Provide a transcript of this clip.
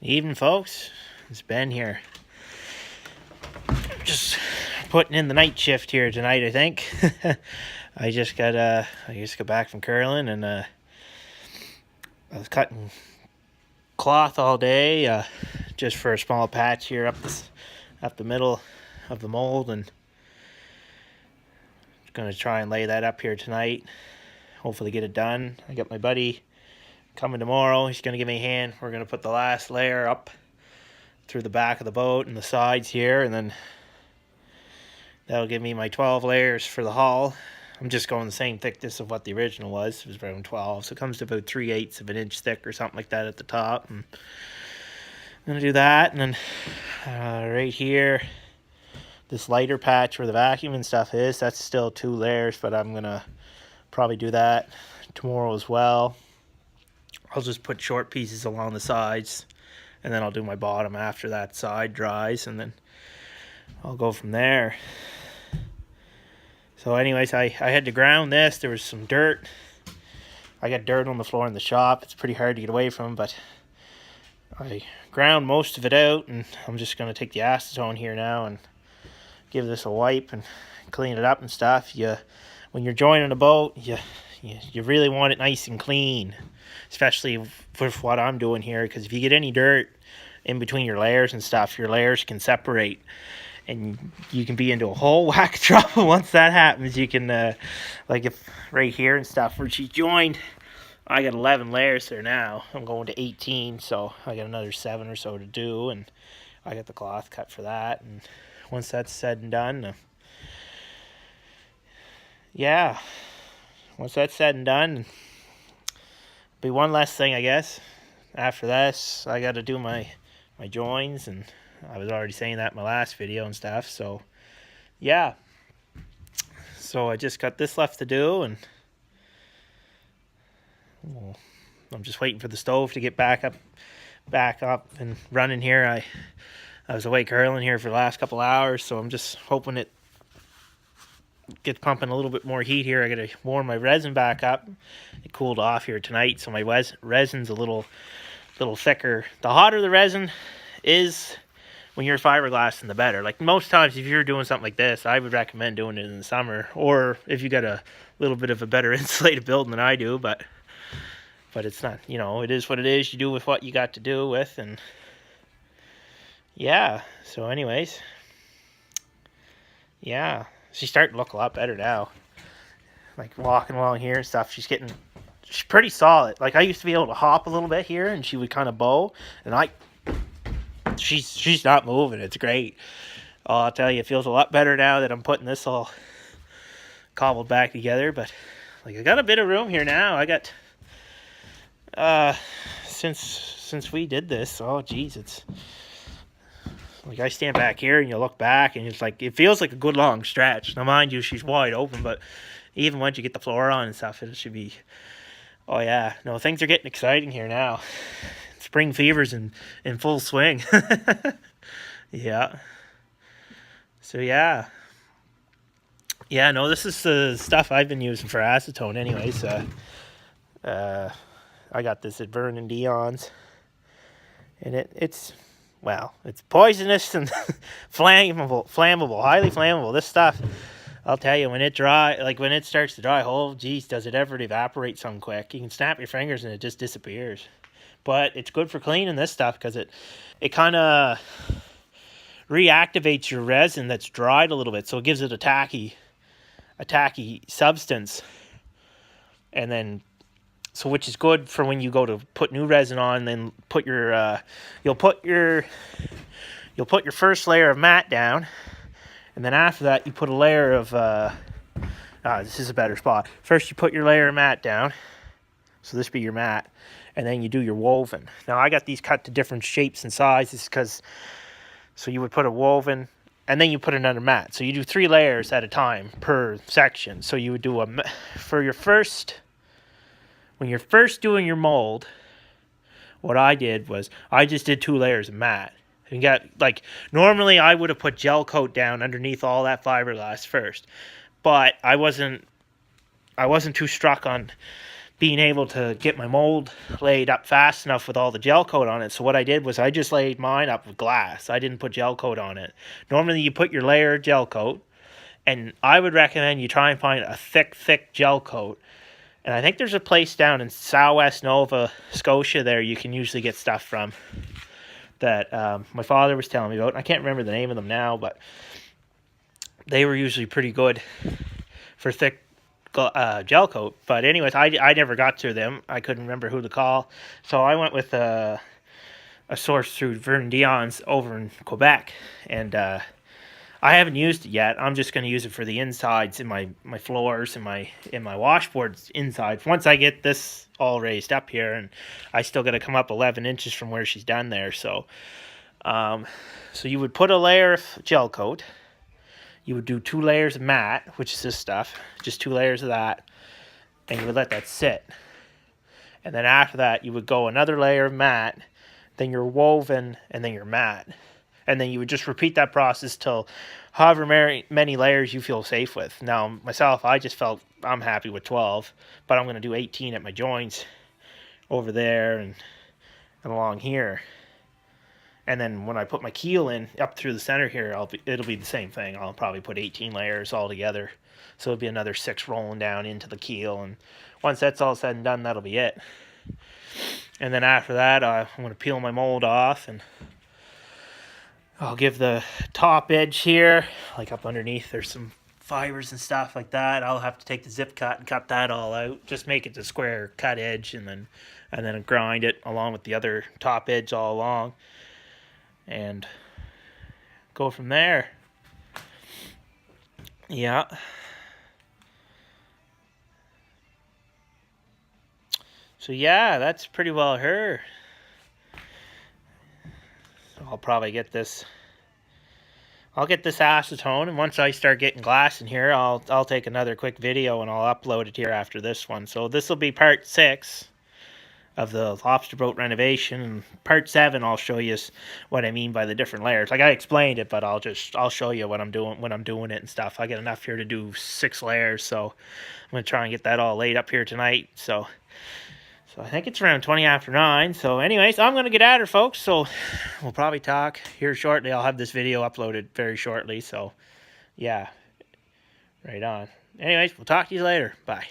Evening, folks. It's Ben here. Just putting in the night shift here tonight, I think. I just got back from curling, and I was cutting cloth all day, just for a small patch here up the middle of the mold, and gonna try and lay that up here tonight. Hopefully get it done. I got my buddy coming tomorrow. He's gonna give me a hand. We're gonna put the last layer up through the back of the boat and the sides here, and then that'll give me my 12 layers for the hull. I'm just going the same thickness of what the original was. It was around 12, so it comes to about 3/8 of an inch thick or something like that at the top. And I'm gonna do that, and then right here, this lighter patch where the vacuum and stuff is, that's still 2 layers, but I'm gonna probably do that tomorrow as well. I'll just put short pieces along the sides, and then I'll do my bottom after that side dries, and then I'll go from there. So anyways, I had to ground this. There was some dirt. I got dirt on the floor in the shop. It's pretty hard to get away from, but I ground most of it out, and I'm just going to take the acetone here now and give this a wipe and clean it up and stuff. When you're joining a boat, you really want it nice and clean, especially with what I'm doing here, because if you get any dirt in between your layers and stuff, your layers can separate, and you can be into a whole whack of trouble once that happens. You can, like if right here and stuff where she joined, I got 11 layers there now. I'm going to 18, so I got another 7 or so to do, and I got the cloth cut for that. And once that's said and done, once that's said and done, be one less thing, I guess. After this, I got to do my joins, and I was already saying that in my last video and stuff. So yeah, so I just got this left to do, and I'm just waiting for the stove to get back up and running here. I was awake curling here for the last couple hours, so I'm just hoping it gets pumping a little bit more heat here. I gotta warm my resin back up. It cooled off here tonight, so my resin's a little thicker. The hotter the resin is when you're fiberglassing, the better. Like most times, if you're doing something like this, I would recommend doing it in the summer, or if you got a little bit of a better insulated building than I do. But it's not, it is what it is. You do with what you got to do with, and yeah. So anyways, yeah, she's starting to look a lot better now. Like walking along here and stuff, she's pretty solid. Like I used to be able to hop a little bit here, and she would kind of bow, and she's not moving. It's great. I'll tell you, it feels a lot better now that I'm putting this all cobbled back together. But like I got a bit of room here now. I got since we did this, oh geez, it's like I stand back here and you look back, and it's like it feels like a good long stretch. Now mind you, she's wide open, but even once you get the floor on and stuff, it should be, oh yeah, no, things are getting exciting here now. Spring fever's in full swing. Yeah. So yeah, no, this is the stuff I've been using for acetone anyways. I got this at Vernon Dion's, and it's poisonous and flammable, highly flammable. This stuff, I'll tell you, when it starts to dry, oh geez, does it ever evaporate some quick. You can snap your fingers and it just disappears. But it's good for cleaning this stuff, because it kind of reactivates your resin that's dried a little bit, so it gives it a tacky substance, and then which is good for when you go to put new resin on. Then put you'll put your first layer of matte down, and then after that you put a layer of this is a better spot. First you put your layer of matte down, so this be your matte, and then you do your woven. Now I got these cut to different shapes and sizes, so you would put a woven, and then you put another matte. So you do 3 layers at a time per section. So you would do when you're first doing your mold, what I did was I just did 2 layers of matte. And normally I would have put gel coat down underneath all that fiberglass first, but I wasn't too struck on being able to get my mold laid up fast enough with all the gel coat on it. So what I did was I just laid mine up with glass. I didn't put gel coat on it. Normally you put your layer of gel coat, and I would recommend you try and find a thick gel coat. And I think there's a place down in Southwest Nova Scotia there you can usually get stuff from that my father was telling me about. I can't remember the name of them now, but they were usually pretty good for thick gel coat. But anyways, I never got to them. I couldn't remember who to call, so I went with a source through Vernon Dion's over in Quebec, and I haven't used it yet. I'm just going to use it for the insides in my floors and my washboards inside. Once I get this all raised up here, and I still got to come up 11 inches from where she's done there. So so you would put a layer of gel coat. You would do 2 layers of matte, which is this stuff, just 2 layers of that, and you would let that sit. And then after that, you would go another layer of matte, then your woven, and then your matte. And then you would just repeat that process till however many layers you feel safe with. Now, myself, I just felt I'm happy with 12, but I'm going to do 18 at my joints over there and along here. And then when I put my keel in up through the center here, it'll be the same thing. I'll probably put 18 layers all together. So it'll be another 6 rolling down into the keel. And once that's all said and done, that'll be it. And then after that, I'm going to peel my mold off, and I'll give the top edge here, like up underneath, there's some fibers and stuff like that. I'll have to take the zip cut and cut that all out. Just make it the square cut edge, and then grind it along with the other top edge all along. And go from there. Yeah. So yeah, that's pretty well her. So I'll probably get this. I'll get this acetone, and once I start getting glass in here, I'll take another quick video and I'll upload it here after this one. So this will be part 6 of the lobster boat renovation, and part 7 I'll show you what I mean by the different layers. Like I explained it, but I'll show you what I'm doing when I'm doing it and stuff. I got enough here to do 6 layers, so I'm gonna try and get that all laid up here tonight. So I think it's around 20 after 9. So anyways, I'm gonna get at her, folks. So we'll probably talk here shortly. I'll have this video uploaded very shortly. So yeah, right on. Anyways, we'll talk to you later. Bye.